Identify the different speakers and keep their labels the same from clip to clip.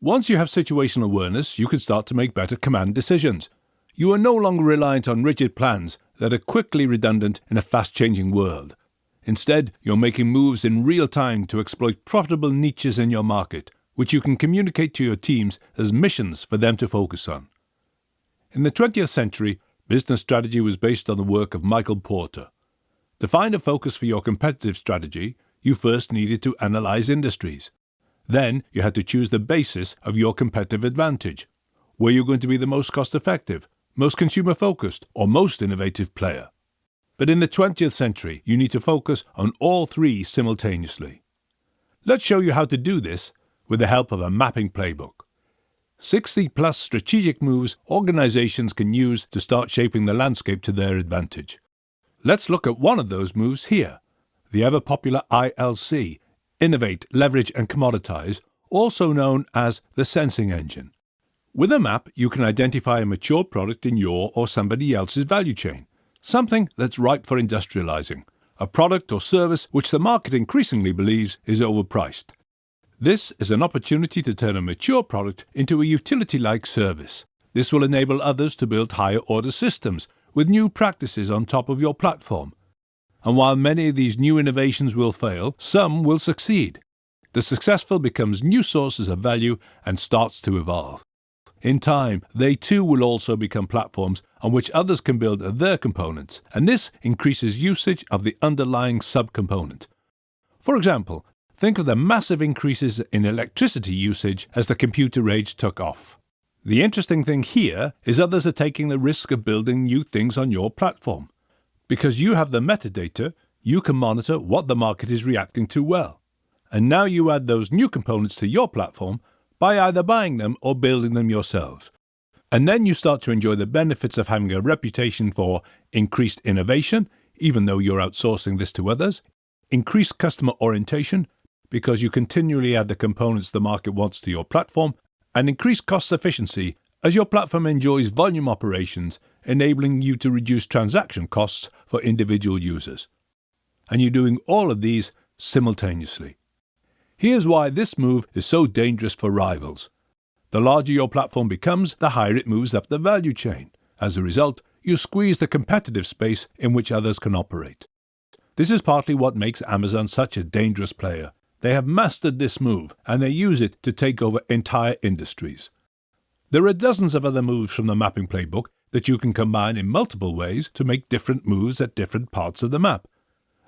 Speaker 1: Once you have situational awareness, you can start to make better command decisions. You are no longer reliant on rigid plans that are quickly redundant in a fast-changing world. Instead, you're making moves in real time to exploit profitable niches in your market, which you can communicate to your teams as missions for them to focus on. In the 20th century, business strategy was based on the work of Michael Porter. To find a focus for your competitive strategy, you first needed to analyze industries. Then you had to choose the basis of your competitive advantage. Were you going to be the most cost-effective, most consumer-focused, or most innovative player? But in the 20th century, you need to focus on all three simultaneously. Let's show you how to do this with the help of a mapping playbook. 60-plus strategic moves organizations can use to start shaping the landscape to their advantage. Let's look at one of those moves here, the ever-popular ILC, Innovate, Leverage and Commoditize, also known as the sensing engine. With a map, you can identify a mature product in your or somebody else's value chain, something that's ripe for industrializing, a product or service which the market increasingly believes is overpriced. This is an opportunity to turn a mature product into a utility-like service. This will enable others to build higher-order systems with new practices on top of your platform. And while many of these new innovations will fail, some will succeed. The successful becomes new sources of value and starts to evolve. In time, they too will also become platforms on which others can build their components, and this increases usage of the underlying subcomponent. For example, think of the massive increases in electricity usage as the computer age took off. The interesting thing here is others are taking the risk of building new things on your platform. Because you have the metadata, you can monitor what the market is reacting to well. And now you add those new components to your platform by either buying them or building them yourselves. And then you start to enjoy the benefits of having a reputation for increased innovation, even though you're outsourcing this to others, increased customer orientation, because you continually add the components the market wants to your platform, and increased cost efficiency as your platform enjoys volume operations, enabling you to reduce transaction costs for individual users. And you're doing all of these simultaneously. Here's why this move is so dangerous for rivals. The larger your platform becomes, the higher it moves up the value chain. As a result, you squeeze the competitive space in which others can operate. This is partly what makes Amazon such a dangerous player. They have mastered this move, and they use it to take over entire industries. There are dozens of other moves from the mapping playbook that you can combine in multiple ways to make different moves at different parts of the map.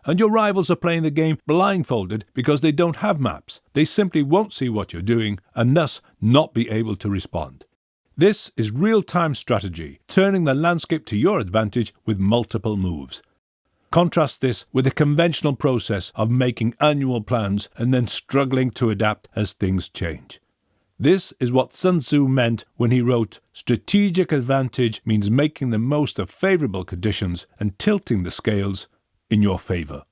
Speaker 1: And your rivals are playing the game blindfolded because they don't have maps. They simply won't see what you're doing and thus not be able to respond. This is real-time strategy, turning the landscape to your advantage with multiple moves. Contrast this with the conventional process of making annual plans and then struggling to adapt as things change. This is what Sun Tzu meant when he wrote, "Strategic advantage means making the most of favorable conditions and tilting the scales in your favor."